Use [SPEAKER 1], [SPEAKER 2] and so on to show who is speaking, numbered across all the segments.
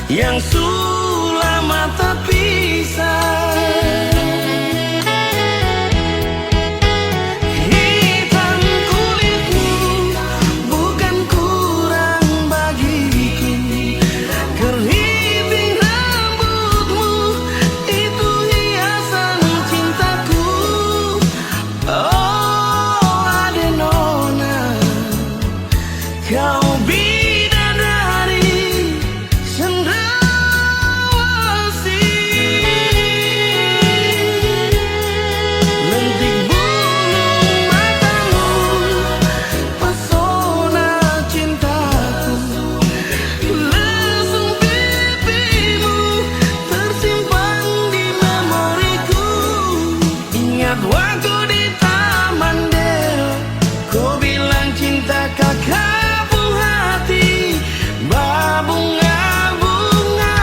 [SPEAKER 1] yang sulama tak pisah. Hitam kulitmu bukan kurang bagiku, keriting rambutmu itu hiasan cintaku. Oh Adenona, kau waktu di Taman Deo, kau bilang cinta kakak buah hati, berbunga-bunga.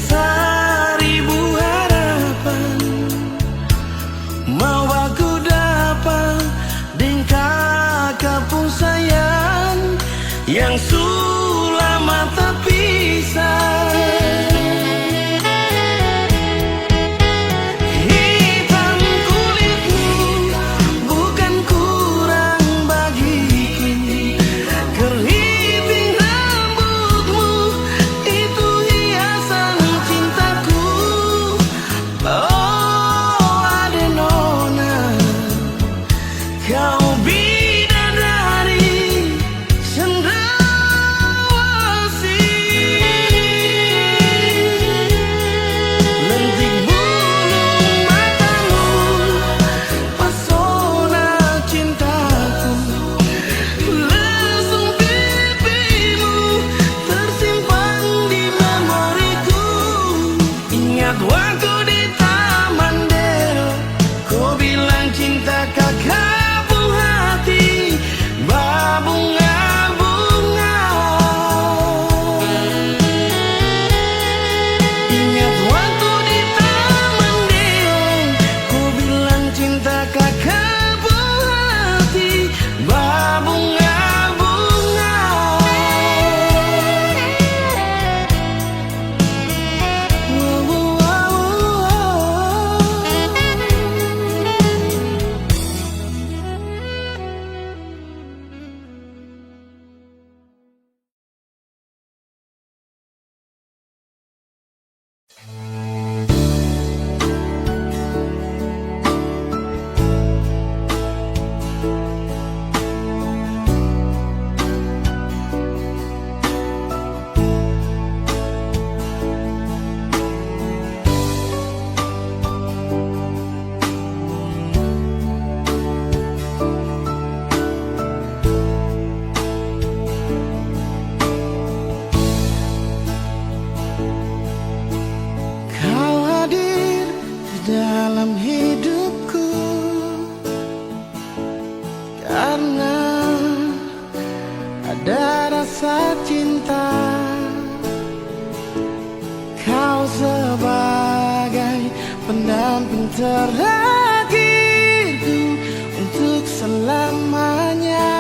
[SPEAKER 1] Seribu harapan mau aku dapat dengan kakak pun sayang yang sulama tak pisah. Hitam kulitmu bukan kurang bagiku, keriting rambutmu itu hiasan cintaku. Oh Adenona, kau bidadari cendrawasih. Lentik bulu matamu, pesona cintaku. Lesung pipimu tersimpan di memoriku. Ingat waktu di Taman Deo, kau bilang cinta kakak buah hati, berbunga-bunga. Ingat waktu di Taman Deo, kau bilang cinta kakak buah hati, berbunga-bunga. Kau hadir di dalam hidupku karena ada rasa cinta. Kau sebagai pendamping terakhirku untuk selamanya.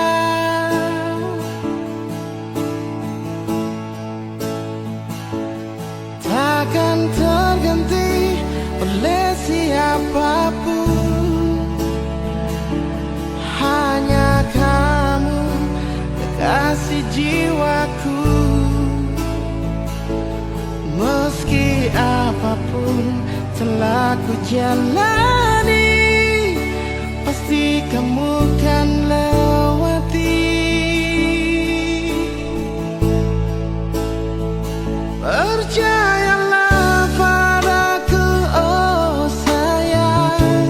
[SPEAKER 1] Takkan terganti oleh siapapun, hanya kamu kekasih jiwaku. Meski apapun telah ku jalani, pasti kamu kan lewati. Percayalah padaku, oh sayang.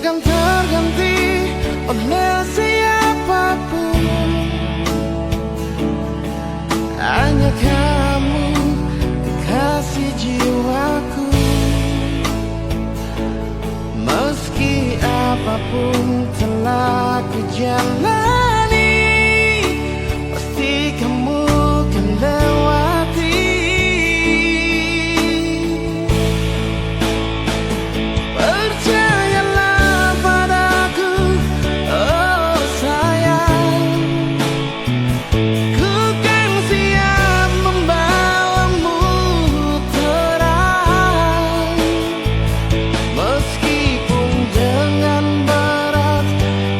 [SPEAKER 1] takkan terganti oleh siapapun. Hanya kamu, kasih jiwaku. Meski apapun telah ku jalani, pasti kamu kan lewati. Percayalah padaku, oh sayang, ku kan siap membawamu terang. Meskipun dengan berat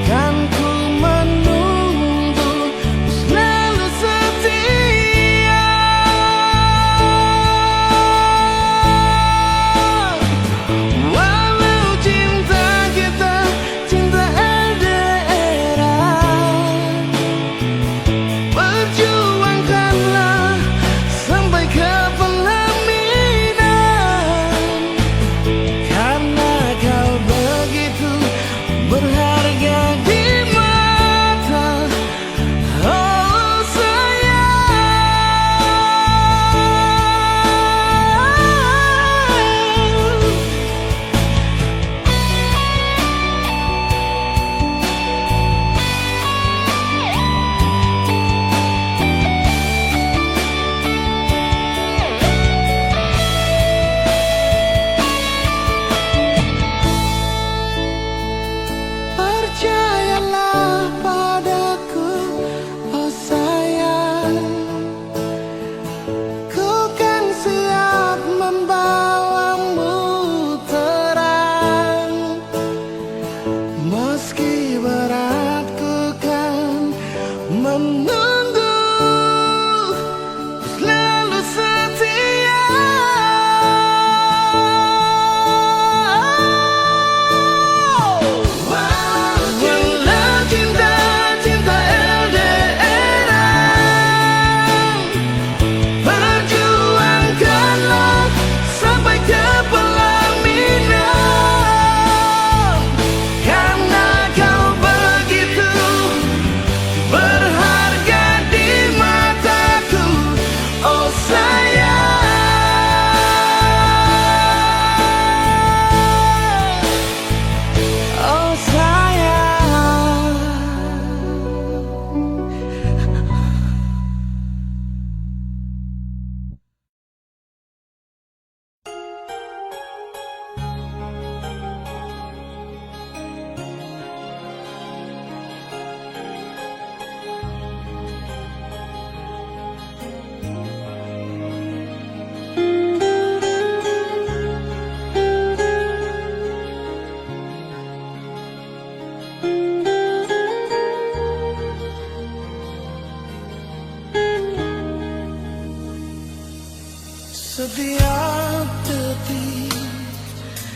[SPEAKER 1] kan ku menunggu, selalu setia. Walau cinta kita cinta LDRan, perjuangkanlah sampai ke pelaminan. Karena kau begitu berharga di mata, oh percayalah padaku, oh sayang, ku kan siap membawamu terang. Meski berat ku kan menunggu, selalu setia. Walau cinta cinta LDRan, perjuangkanlah sampai ke pelaminan. Karena kau begitu berharga di mataku, oh sayang, oh sayang. Setiap detik,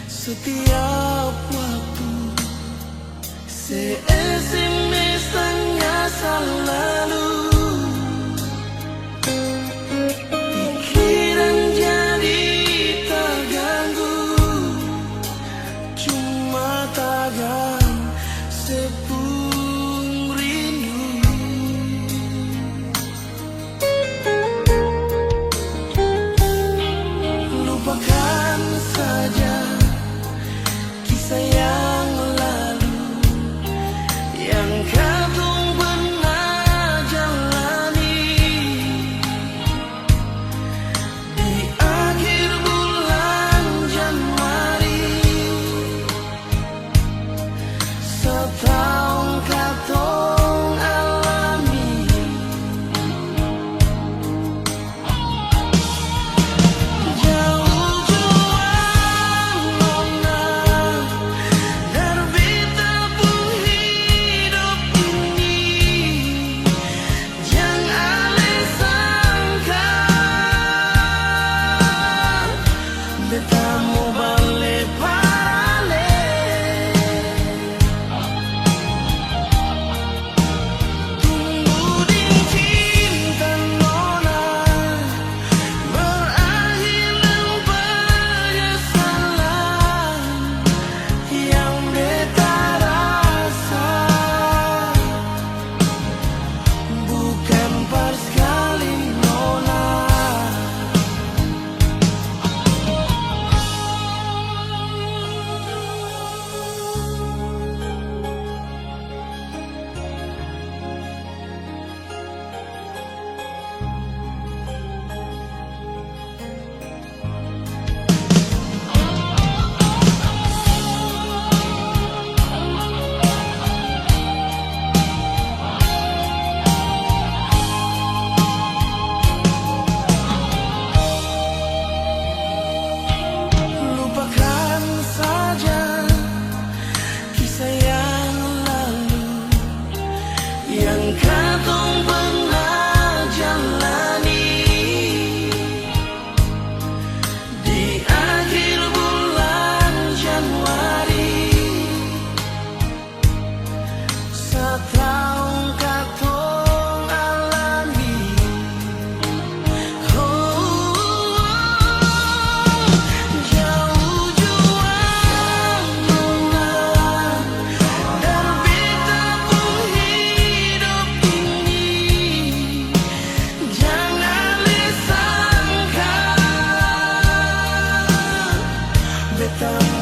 [SPEAKER 1] setiap waktu, se-SMS tanya selalu. Pikiran jadi terganggu, cuma takkan sepung rindu. Lupakan saja kisah yang lalu yang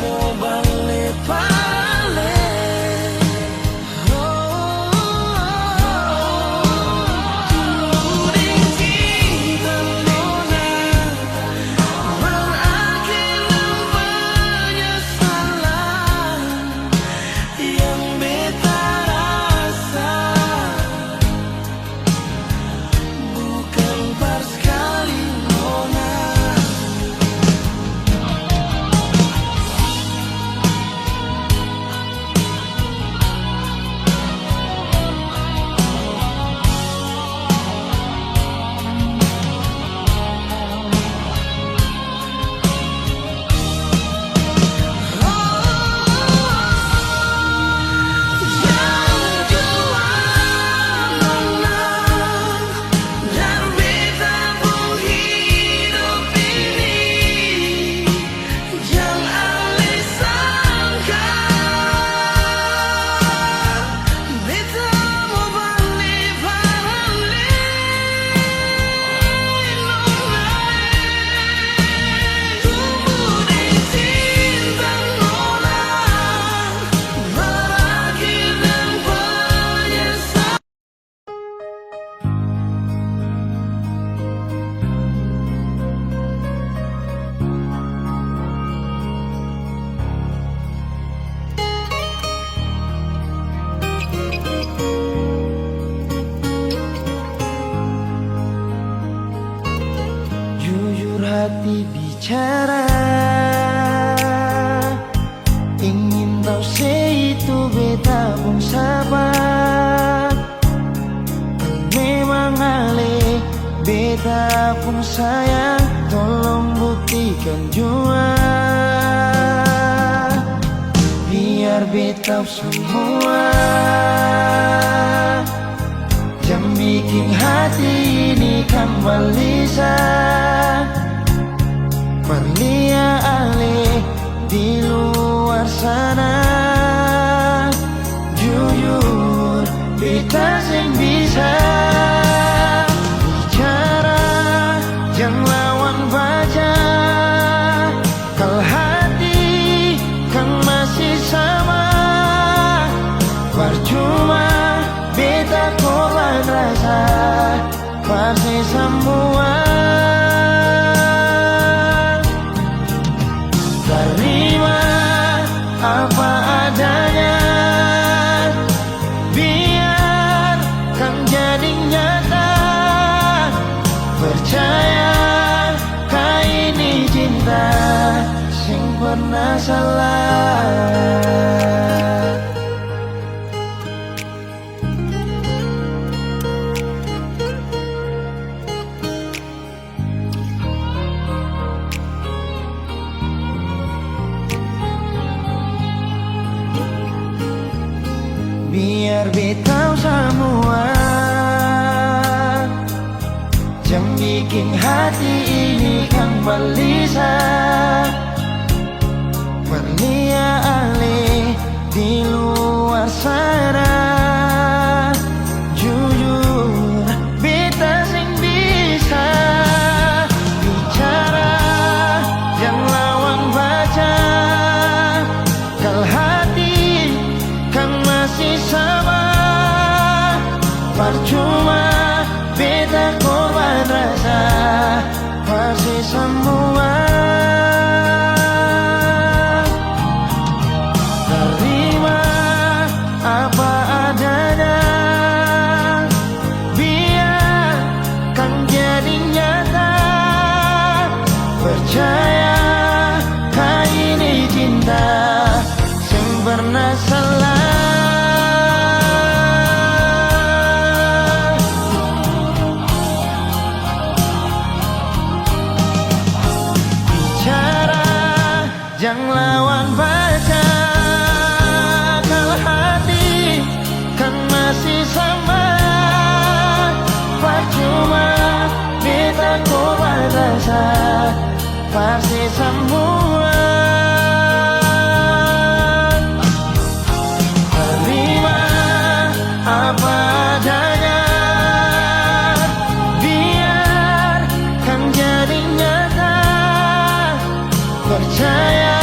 [SPEAKER 1] mau balik-balik. Tuding cinta nona berakhir dalam penyesalan yang beta rasa bukan pas sekali nona. Yang jual menang dan beta pun hidup ini. Jangan alih sangka beta mau balik-balik nona. Tumbuh di cinta nona berakhir dan penyesalan. Jujur hati bicara, ingin tahu itu beta pun sabar. Memang ale beta pun sayang, tolong buktikan jua. Biar beta semua jangan bikin hati ini kembali Perlia ale di luar sana. Jujur beta sing bisa bicara, jangan lawan baca. Kalau hati kan masih sama, percuma beta korban rasa pasti semua. Terima apa adanya, biar kan jadi nyata. Percaya kau ini cinta sing pernah salah. Biar beta semua jangan bikin hati ini kembali Perlia ale di luar sana. Jujur beta sing bisa bicara, jangan lawan baca. Kalau hati kan masih sama, percuma beta korban rasa pasti semua. Terima apa adanya, biar kan jadi nyata. Percaya kau ini cinta sing pernah salah. Jangan lawan baca, kalau hati kan masih sama. Percuma beta korban rasa pasti semua. Terima apa adanya, biar kan jadi nyata. Percaya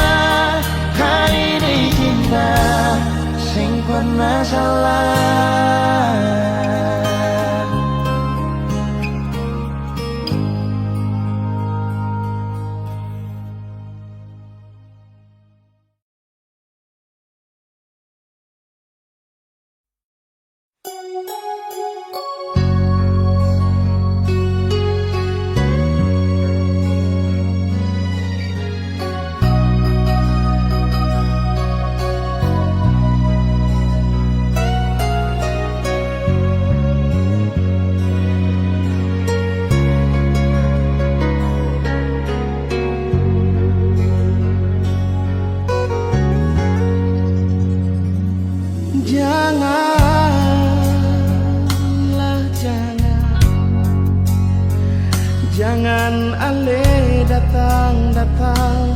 [SPEAKER 1] Jangan ale datang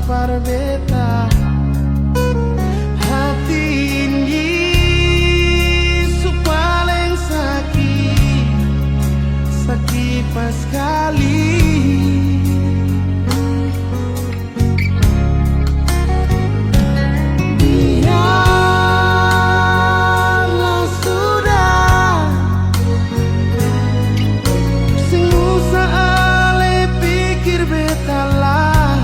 [SPEAKER 1] para beta hati ini paling sakit pas sekali. Biarlah sudah, sing usah ale pikir beta lah.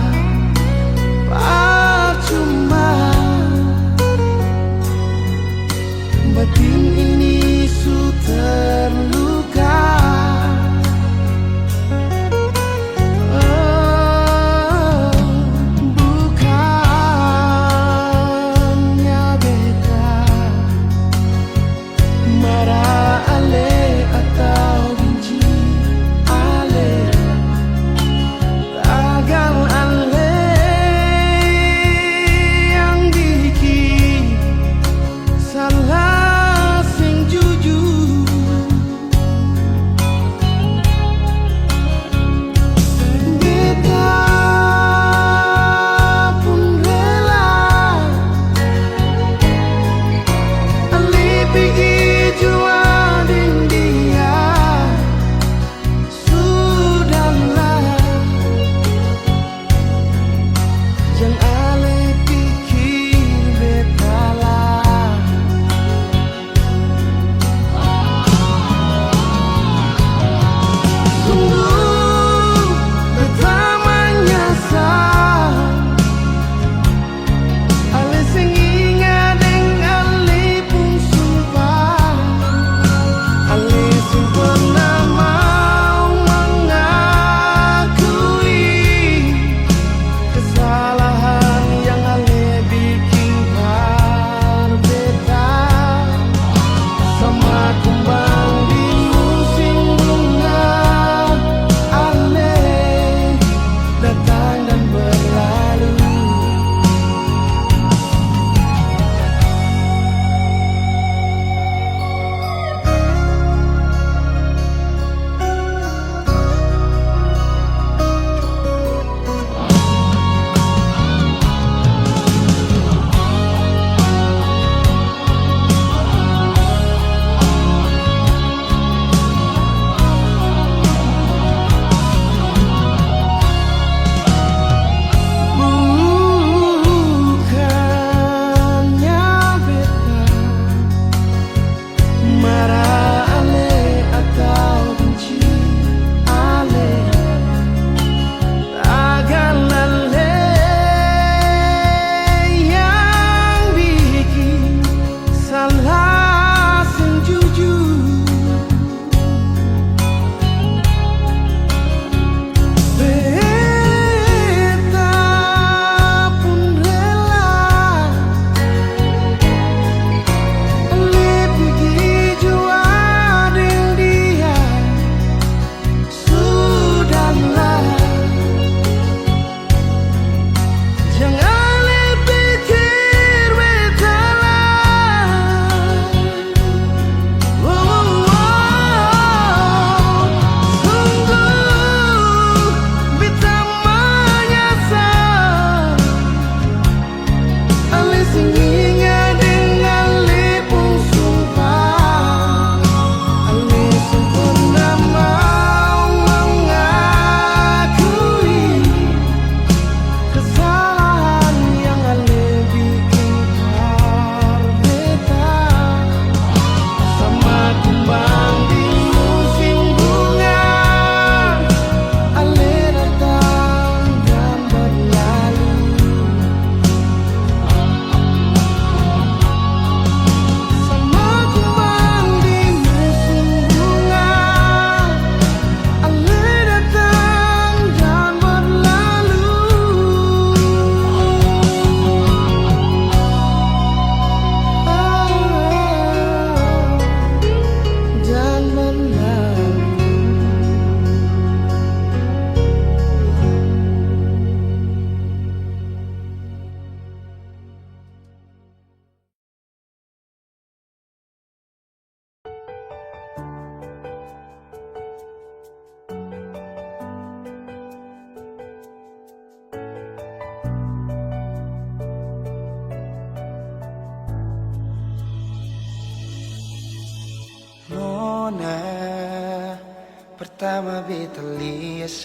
[SPEAKER 1] Pertama beta lihat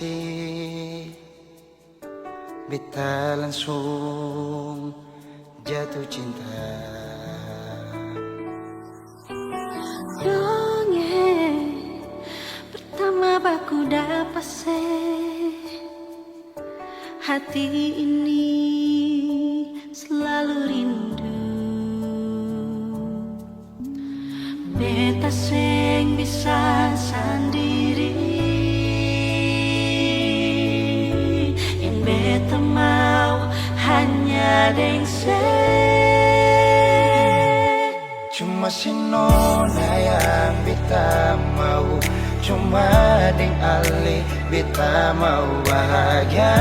[SPEAKER 1] beta langsung jatuh cinta.
[SPEAKER 2] Dongeng pertama baku dapat hati ini selalu rindu. Beta sing bisa sendiri, yang beta mau hanya deng
[SPEAKER 1] Cuma si nona yang beta mau, cuma deng ale beta mau bahagia.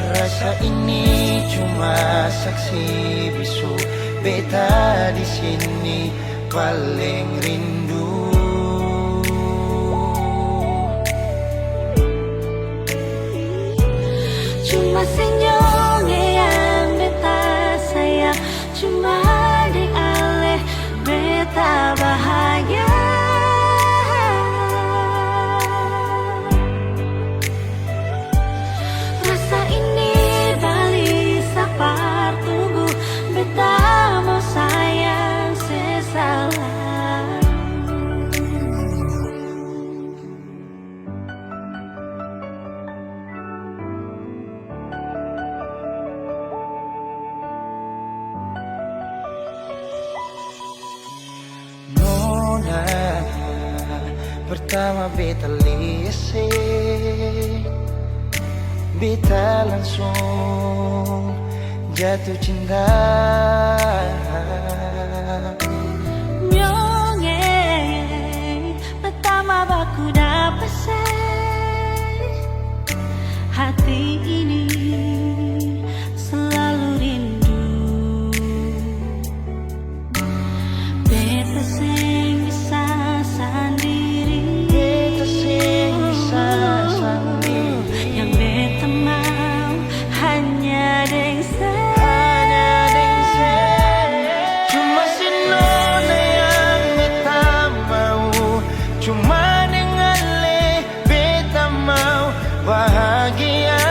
[SPEAKER 1] Terasa ini cuma saksi bisu, beta di sini paling rindu.
[SPEAKER 2] Cuma senyum yang beta sayang, cuma di ale beta bahagia. Rasa ini balik sapar tubuh, beta mau sayang sesalah.
[SPEAKER 1] Nona pertama beta lihat beta langsung jatuh cinta.
[SPEAKER 2] Nyongeng pertama baku dapat hati ini selalu rindu. Beta sing bisa sendiri,
[SPEAKER 1] Beta sing bisa sendiri,
[SPEAKER 2] yang beta mau hanya deng
[SPEAKER 1] cuma si nona yang beta mau, cuma dengan le beta mau bahagia.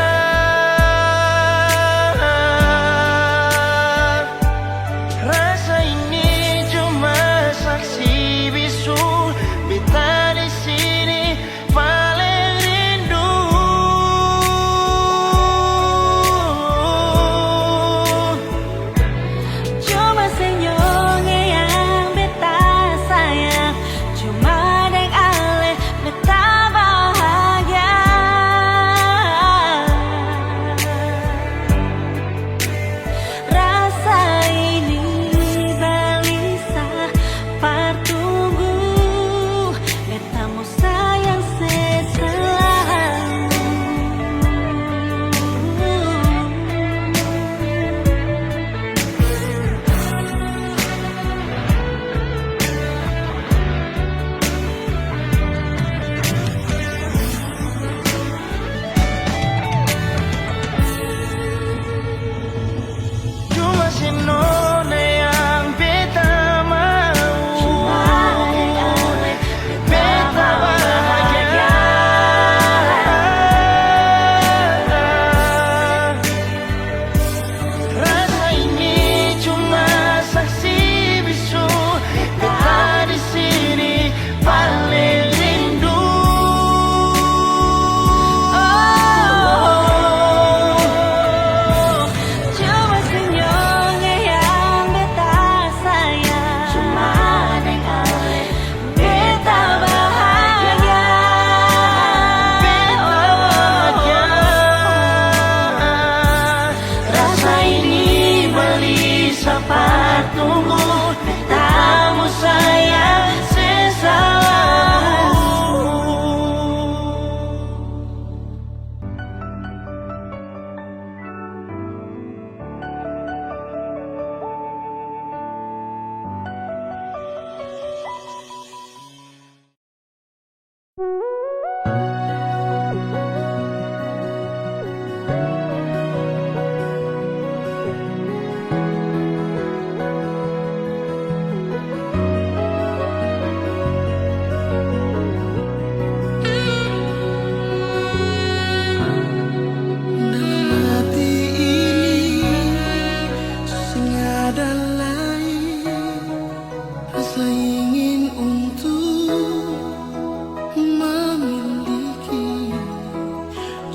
[SPEAKER 1] Rasa ini cuma saksi bisu, beta di sini paling rindu.
[SPEAKER 2] cuma senyum yang beta sayang, cuma deng ale beta bahagia.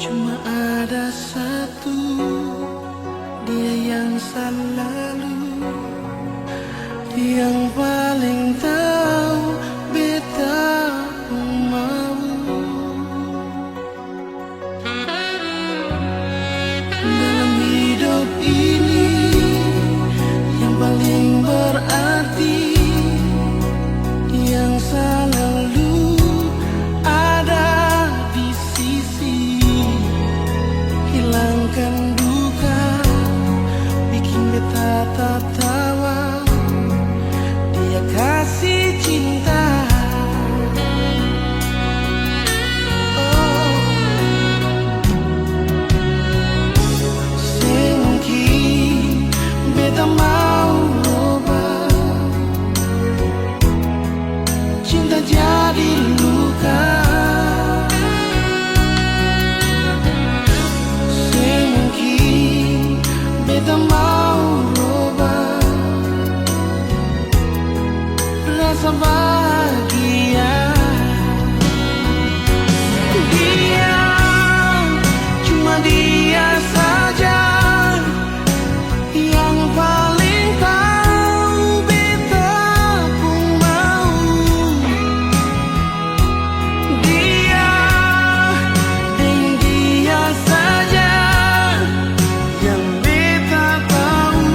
[SPEAKER 1] Cuma ada satu, dia yang selalu, yang paling tahu beta mau. Dalam hidup ini yang paling berarti, yang selalu ada di sisi, hilangkan duka, bikin beta tertawa. Dia kasih cinta. Oh, semungkin beta mau ubah cinta jadi luka. Semungkin beta mau ubah rasa bahagia. Dia, cuma dia saja yang paling tahu beta pun mau. Dia, dan dia saja yang beta tahu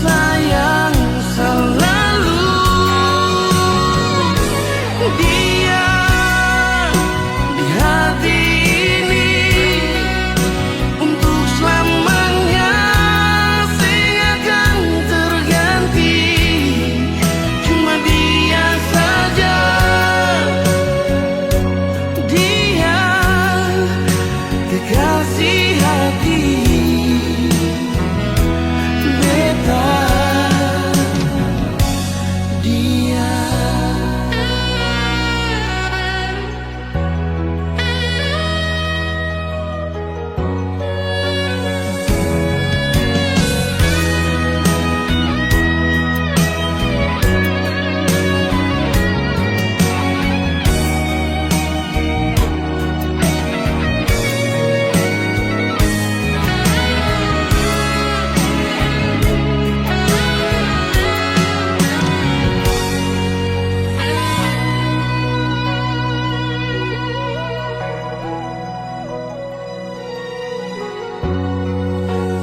[SPEAKER 1] sayang selalu. Dia di hati ini untuk selamanya, seakan terganti. Cuma dia saja, dia kekasih hati beta. Dia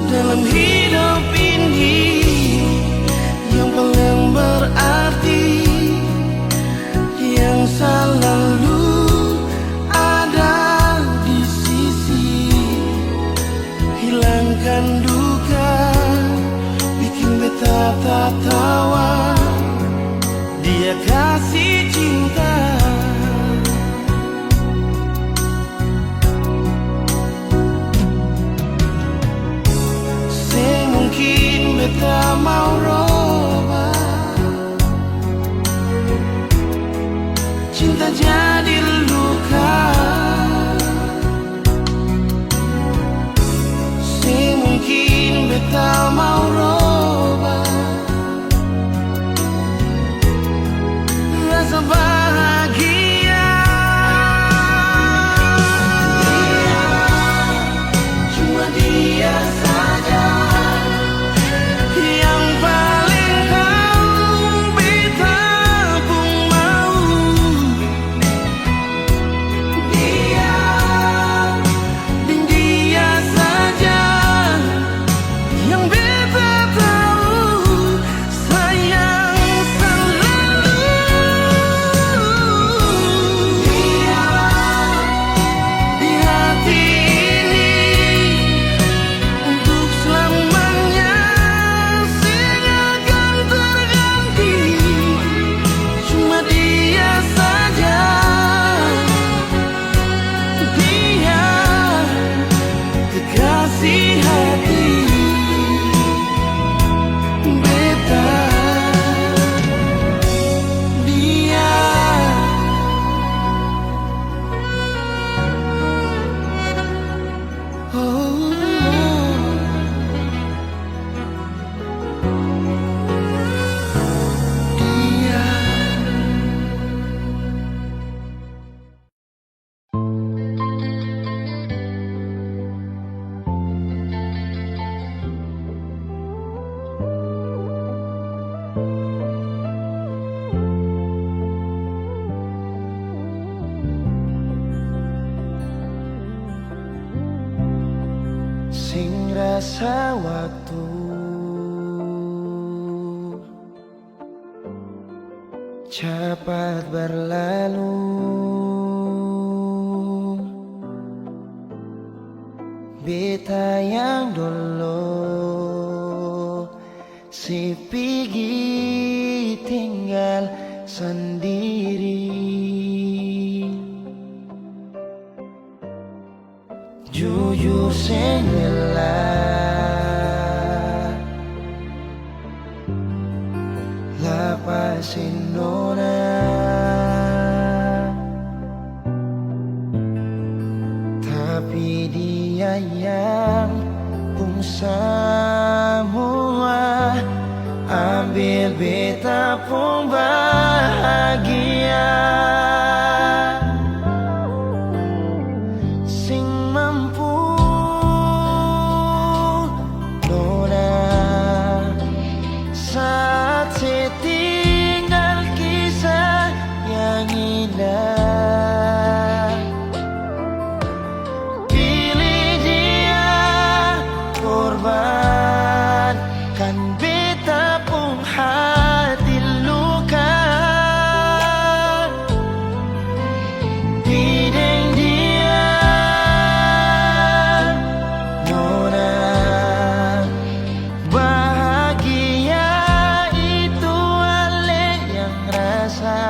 [SPEAKER 1] dalam hidup ini yang paling berarti, yang selalu ada di sisi, hilangkan duka, bikin beta tertawa. Dia kasih cinta. Semungkin beta sing rasa waktu cepat berlalu. Beta yang dulu si pergi tinggal sendiri. Jujur sendela lapasin nona, tapi dia yang pun semua ambil beta pun bahagia. Sing mampu nona saat setinggal kisah yang indah. Pilih dia korban kan beta pun hati luka. Bideng dia nona bahagia itu ale yang rasa.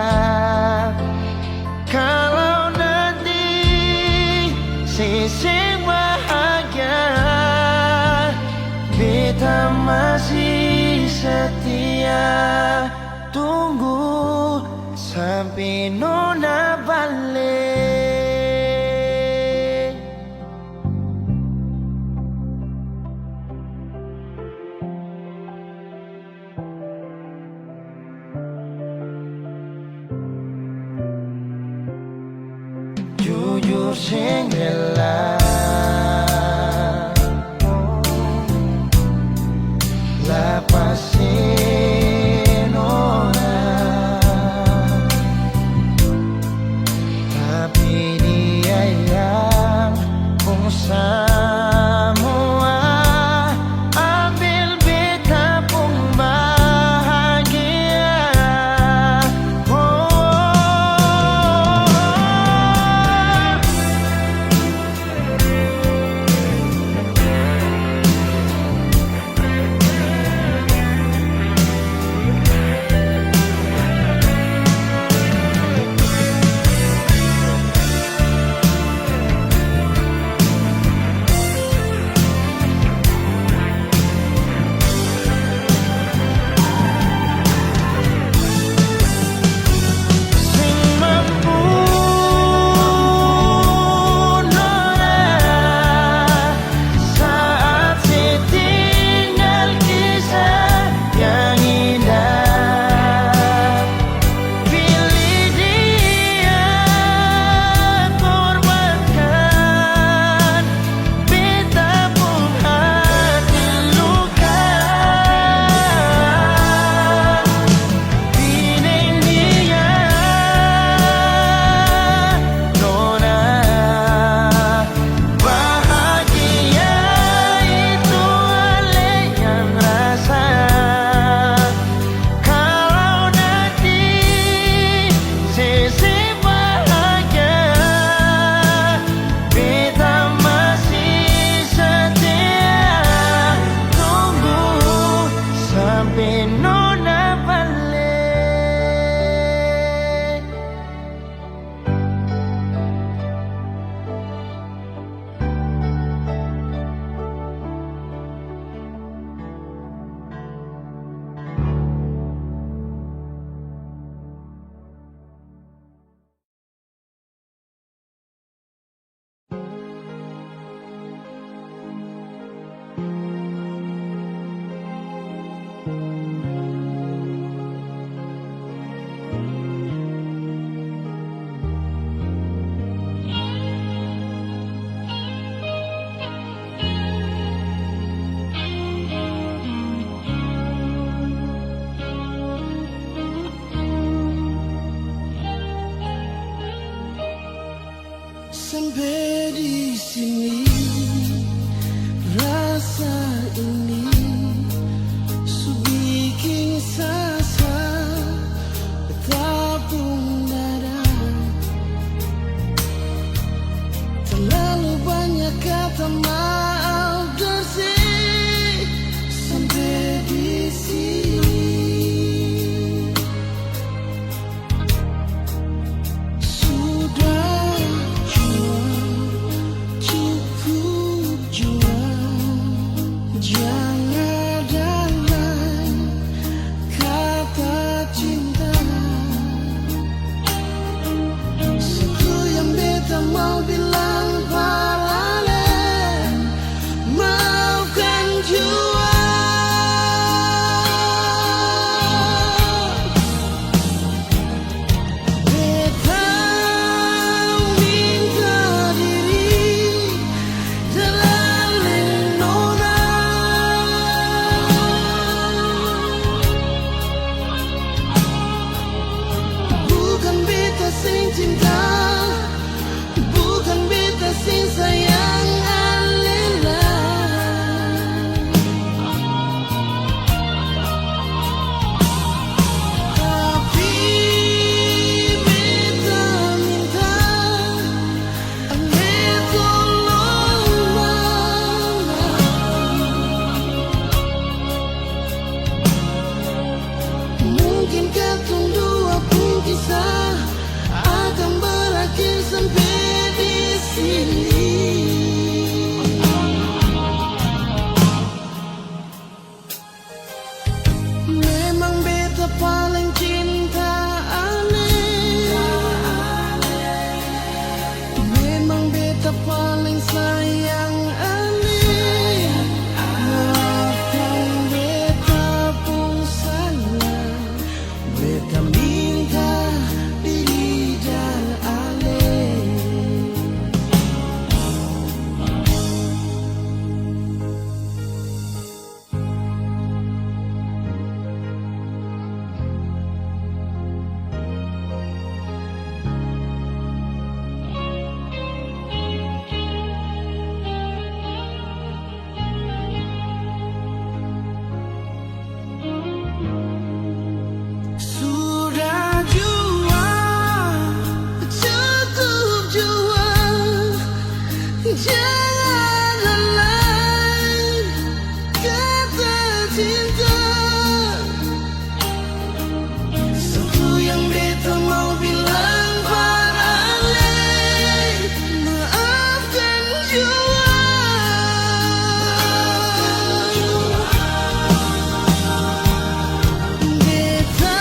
[SPEAKER 1] Kalau nanti seseng bahagia beta masih setia. Tunggu sampai nona balik. Jujur sing rela lapasin nona, tapi
[SPEAKER 3] Jangan halang kata cinta. Satu yang beta mau bilang pada Ale, maafkan jua. Beta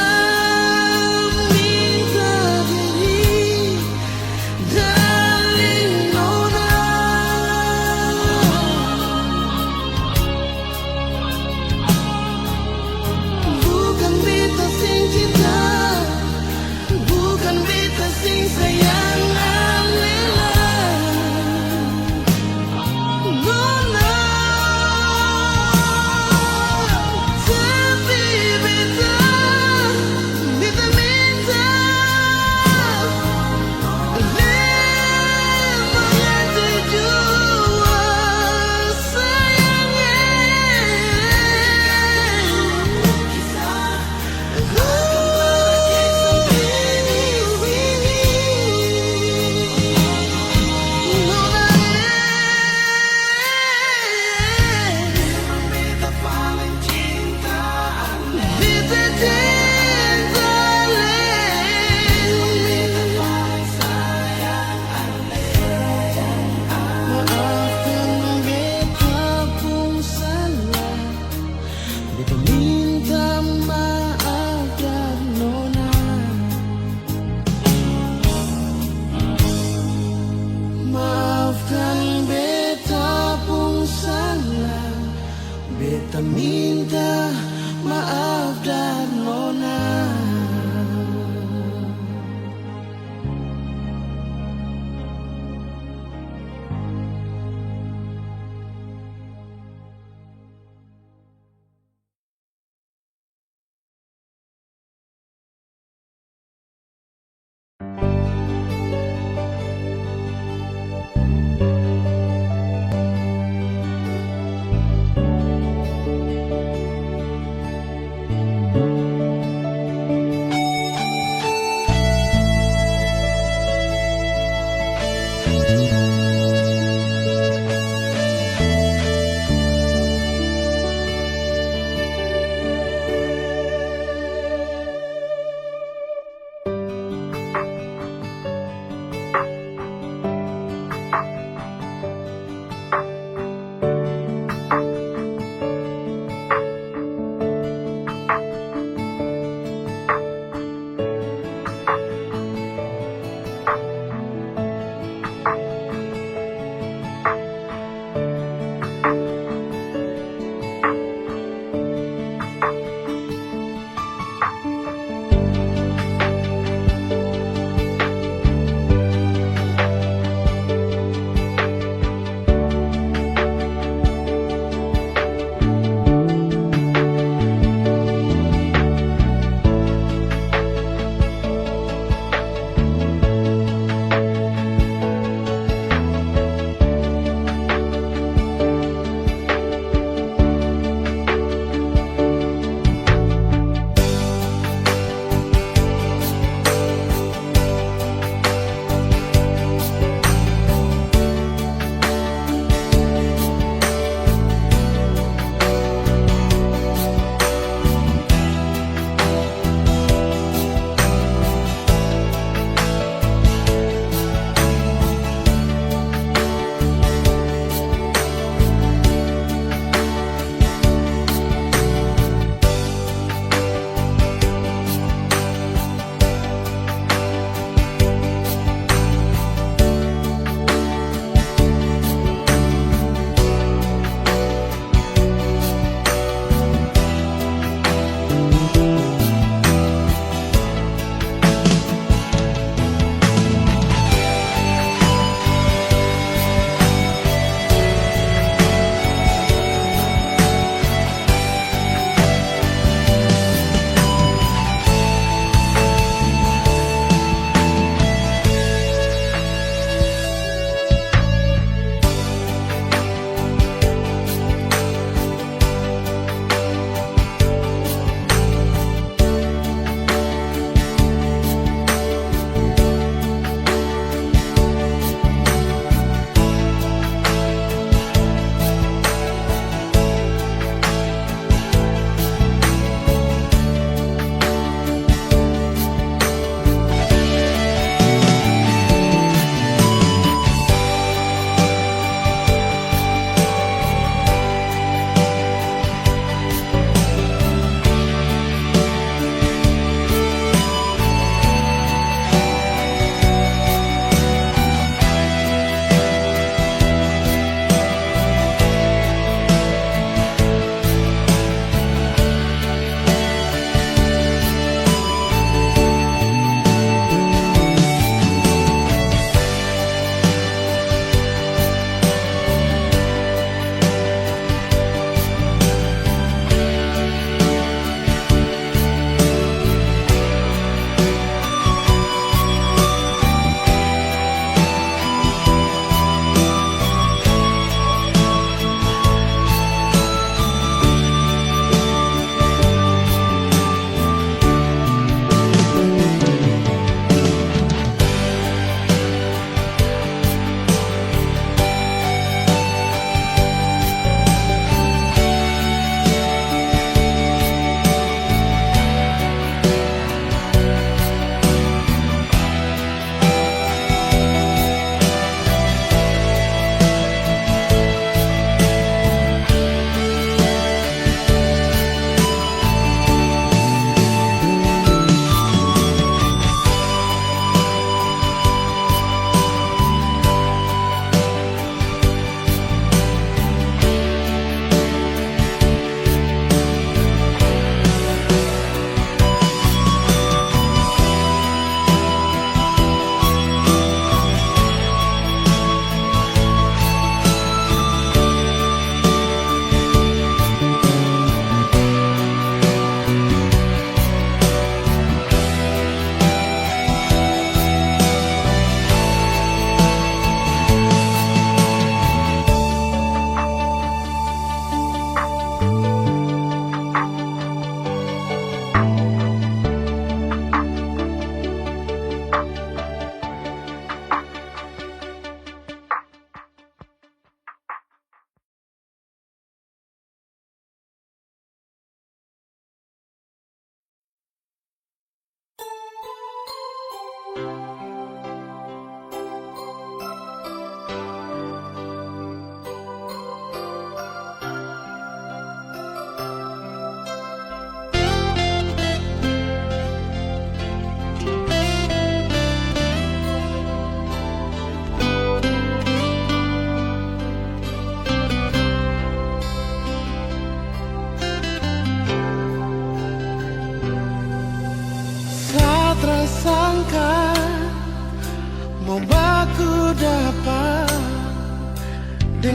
[SPEAKER 3] minta diri dari nona.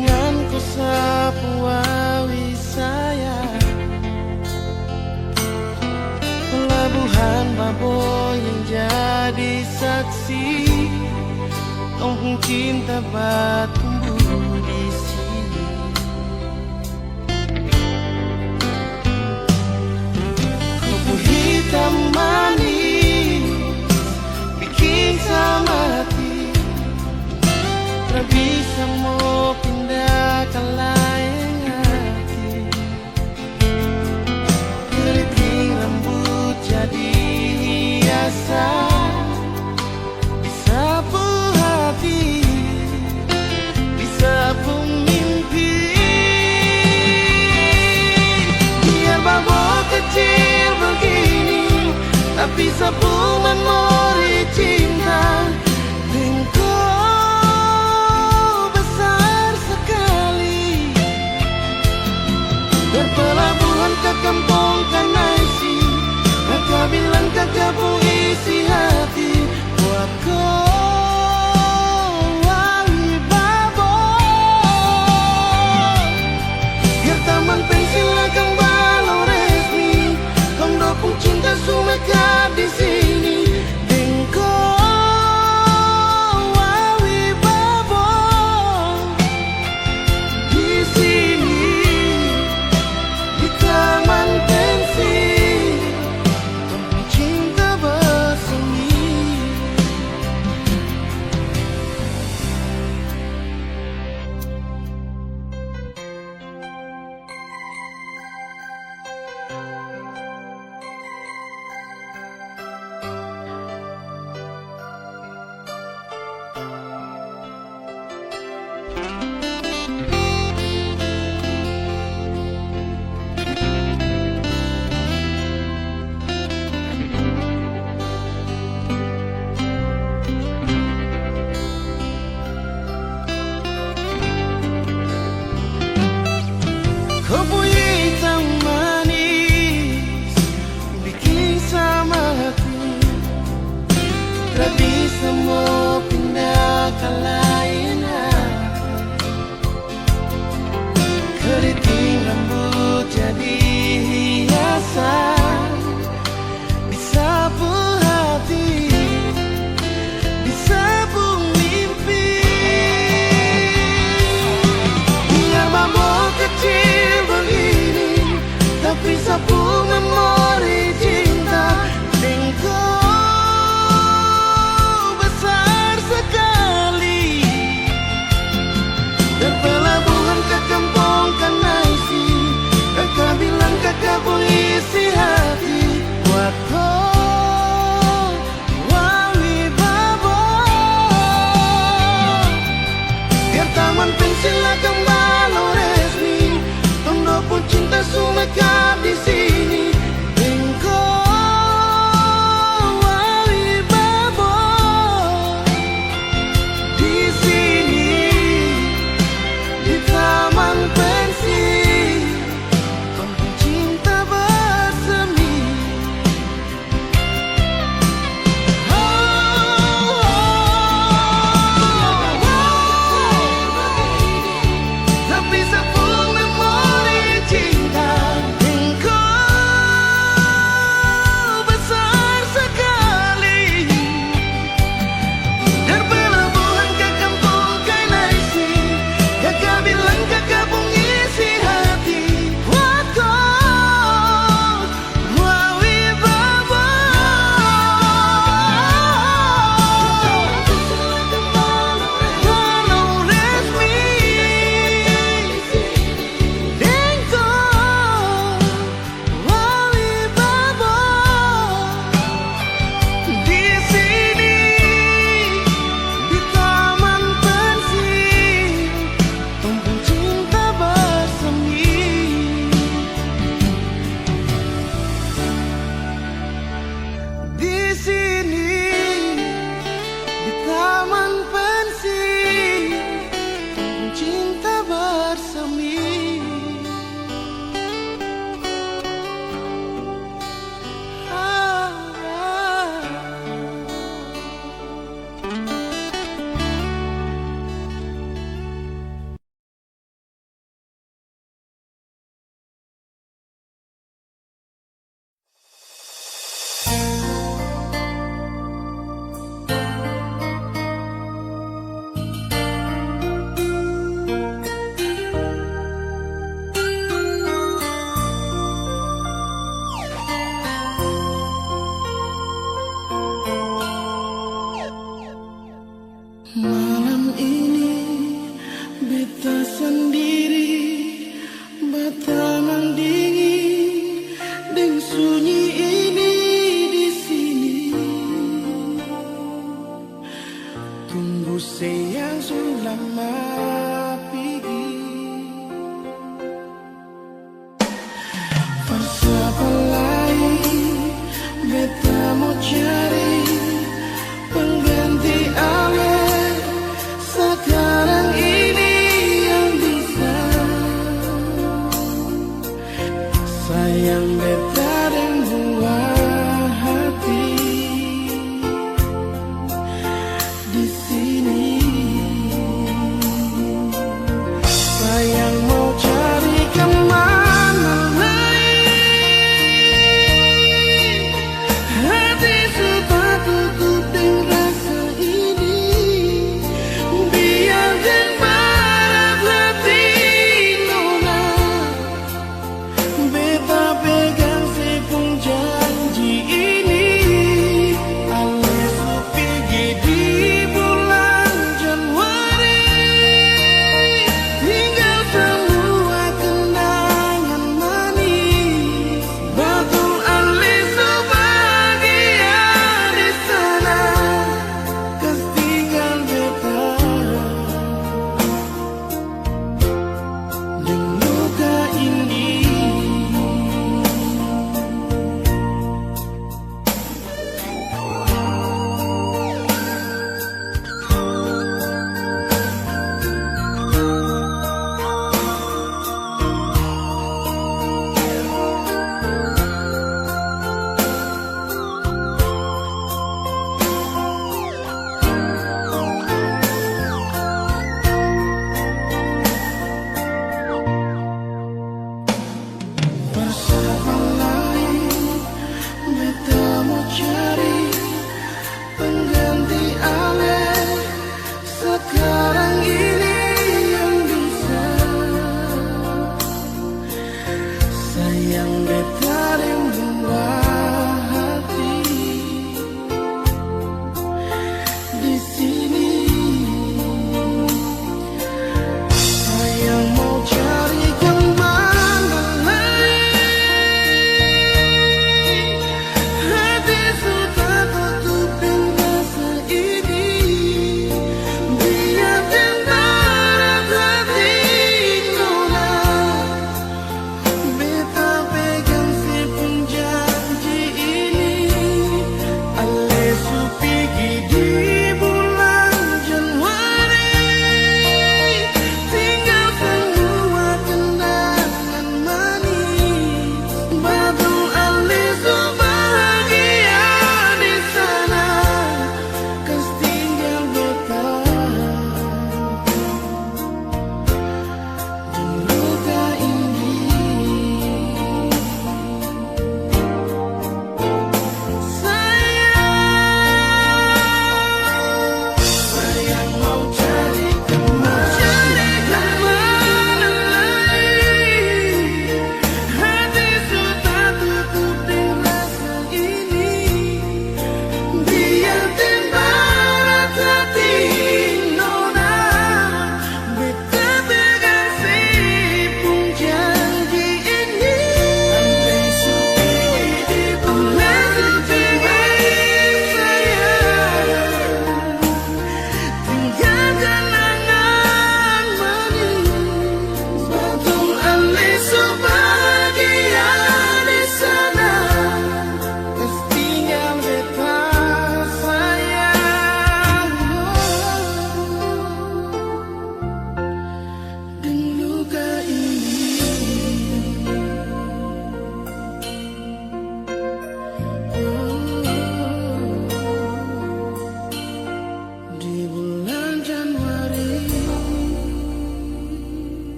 [SPEAKER 3] dengan kau sapu awi saya. Pelabuhan Baboy yang jadi saksi, kampung cinta bertumbuh di sini. Kupu hitam manis bikin sama hati, tak bisa mau pindah ke lain hati. Keriting rambut jadi hiasan, disapu hati, disapu mimpi. Biar babak kecil begini, tapi sapu memori cinta. Engkau besar sekali, berpelabuhan ke kampung Kanaisi. Kakak bilang kakak pun isi hati buat kau wali Baboy. Biar taman pensil akan balau resmi, kau dopung cinta sumeka di sini. Engkau wali Baboy di sini, di taman pensil, kampung cinta bersemi. Kupu hitam manis bikin sama hati, tak bisa mau pindah ke lain hati. Keriting rambut jadi hiasan, disapu hati, disapu mimpi. Biar babak kecil begini, tapi sapu memori cinta. Engkau besar sekali, dan pelabuhan ke kampung Kanaisi. Kakak bilang kakak pun isi hati buat kau wali Baboy. Biar taman pensil akan balau resmi, tondo pun cinta sumeka di sini. Beta sendiri, bataman dingin dan sunyi ini di sini. Tunggu sayang selama pergi. Siapa lain beta mau cari pengganti awet sekarang ini yang bisa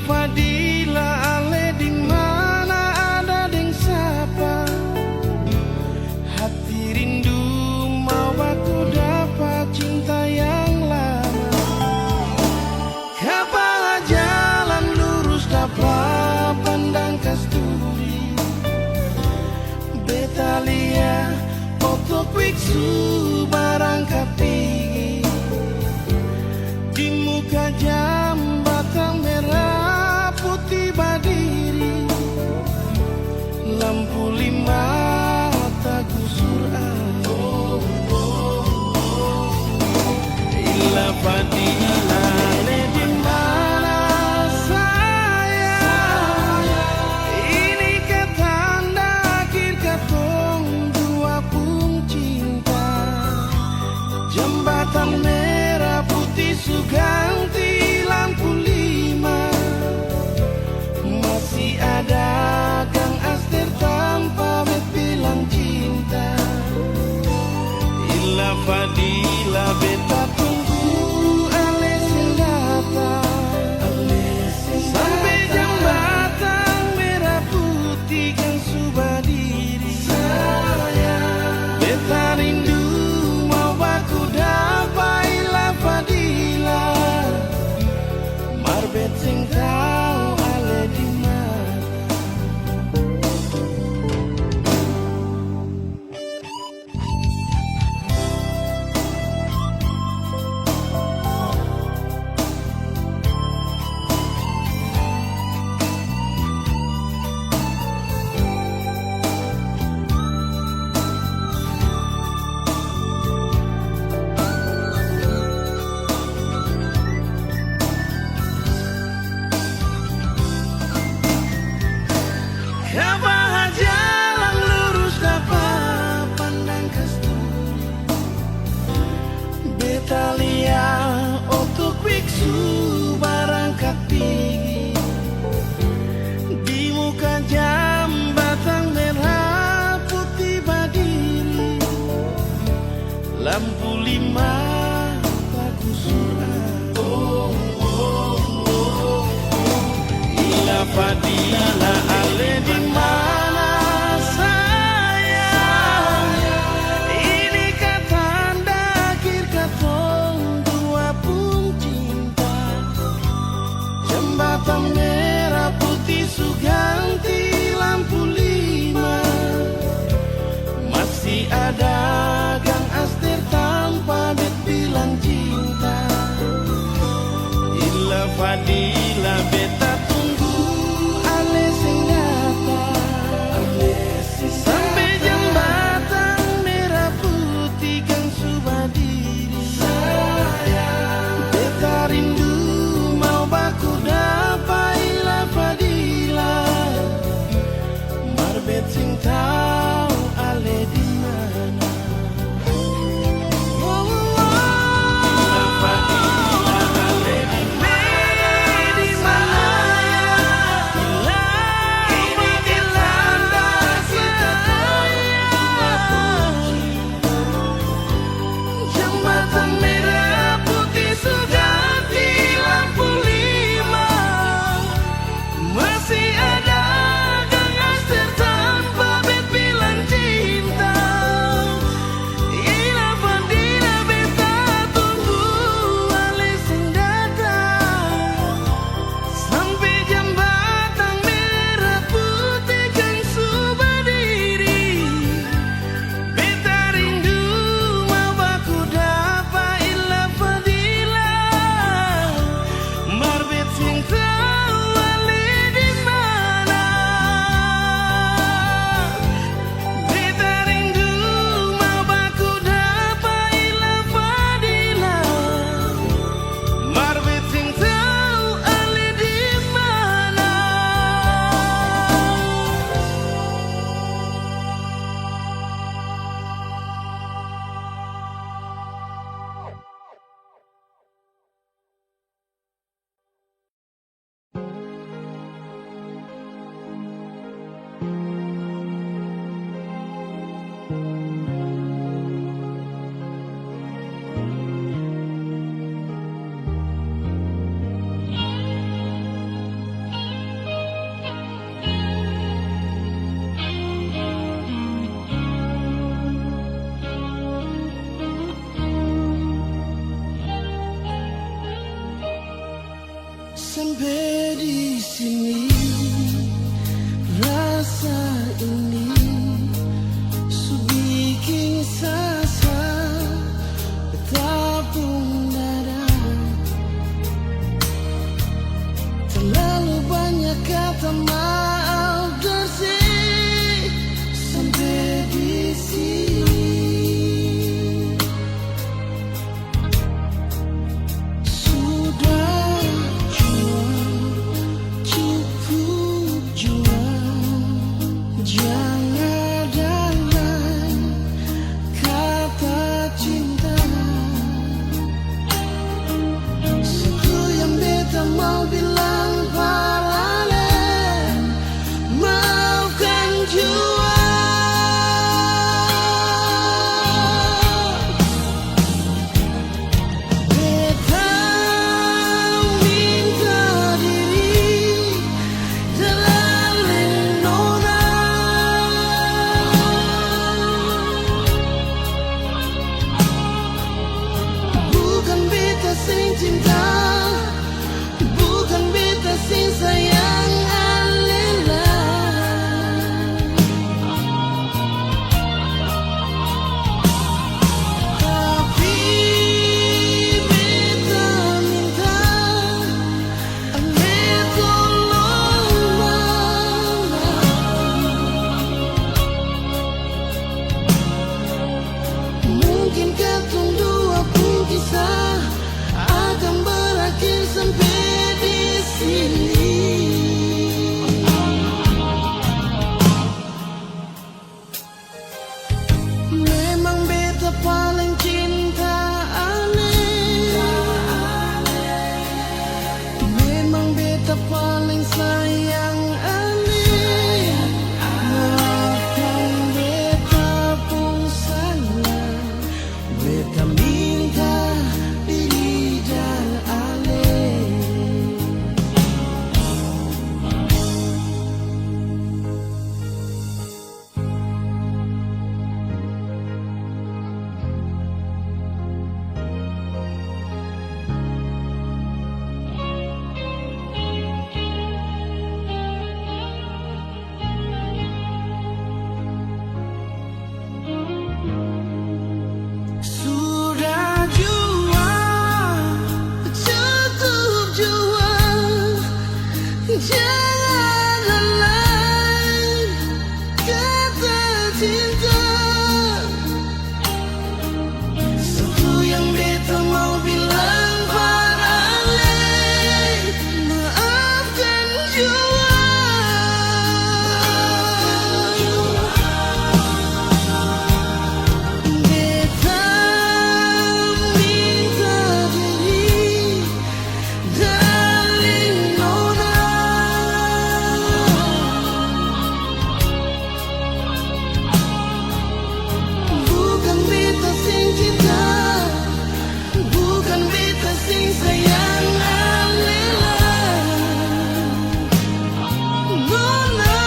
[SPEAKER 3] Fadila ale di mana ada deng sapa. Hati rindu mau aku dapat cinta yang lama. Kapan jalan lurus dapat pandang kasturi. Betalia foto kwiksu barang kapigi. Di muka jambatan merah putih badiri. Lampu lima tak gusur Ila Fadila le di mana saya. Ini ketanda akhir katong dua pun cinta. Jembatan merah putih suganti lampu lima. Masih ada Kang Aster tanpa bilang cinta. Ila Fadila beta tunggu ale sing datang. Sampai jembatan merah putih kan subadiri. Beta rindu mau aku dapat Ila Fadila. Marbet sing tau ale di mana. Kapan jalan lurus dapat pandang kasturi. Betalia otuk biksu barang kapigi. Di muka jambatan merah putih badiri. Lampu lima tak gusur Ila Fadila ale di mana saya. Ini katanda akhir katong dua pun cinta. Jembatan merah putih suganti lampu lima. Masih ada Kang Aster tanpa bilang cinta. Ila Fadila beta tunggu ale sing datang. Jangan lalai kata cinta. Satu yang beta mau bilang pada Ale, maafkan jua. Beta minta diri, darling Nona. Bukan beta sing cinta, bukan beta sing sayang Alela, Nona.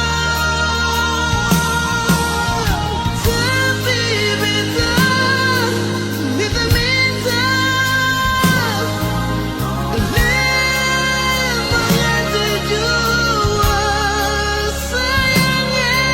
[SPEAKER 3] Tapi beta minta lembang jua sayangnya.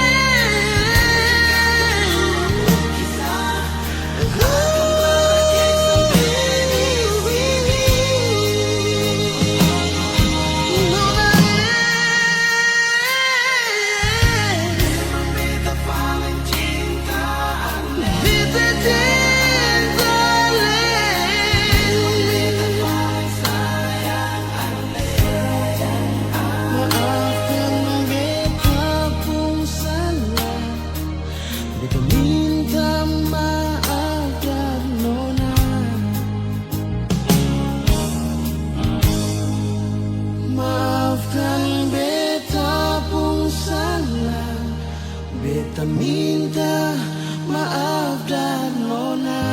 [SPEAKER 3] Maafkan beta pun salah, beta minta maaf dan Nona. Maafkan beta pun salah, beta minta maaf dan Nona.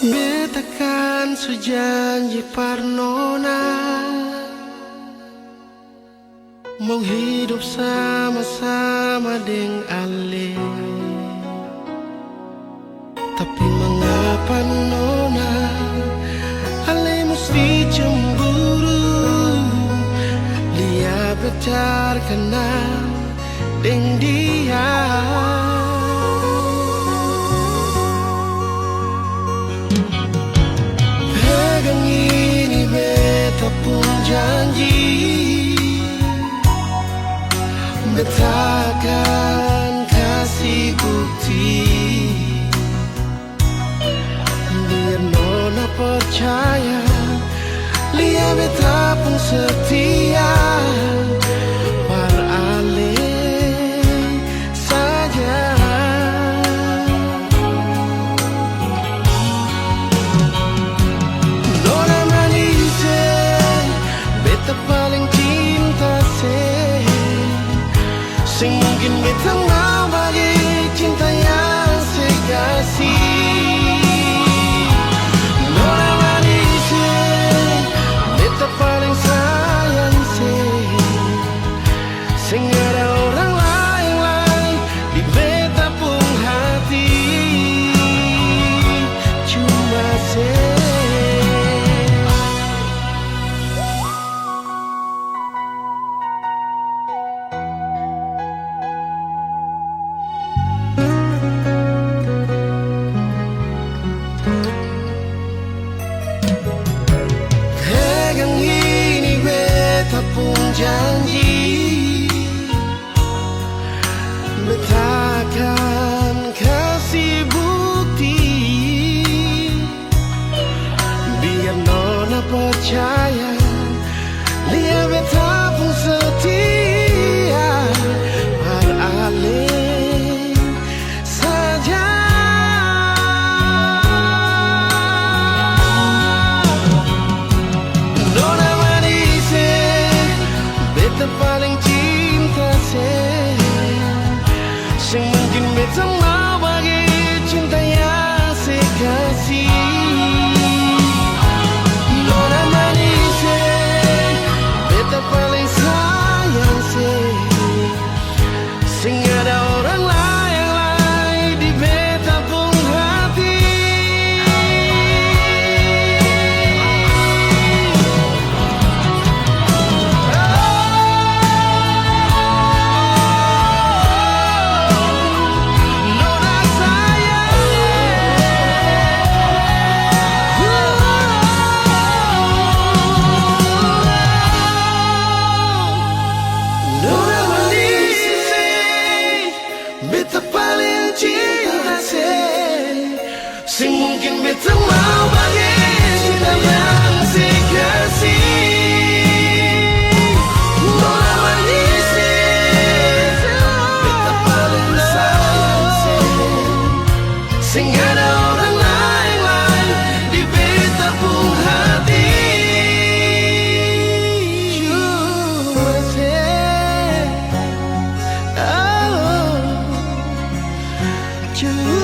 [SPEAKER 3] Beta kan sejanji par Nona, mau hidup sama-sama deng Ale. Tapi mengapa Nona, Ale mesti cemburu? Lia beta kenal deng dia. Pegang ini beta pun janji, beta akan kasih bukti, biar Nona percaya, Lia beta pun setia par Ale saja. Nona manis, beta paling cinta sing mungkin beta mau bagi cinta yang saya kasih. Nona manis, beta paling sayang sing ada orang lain di beta pun hati, cuma pegang ini beta pun janji, Beta mau bagi cinta yang sekasih Nona manisi Beta paling sayang Sing ada orang lain di beta pun hati Cuma say, oh, cuma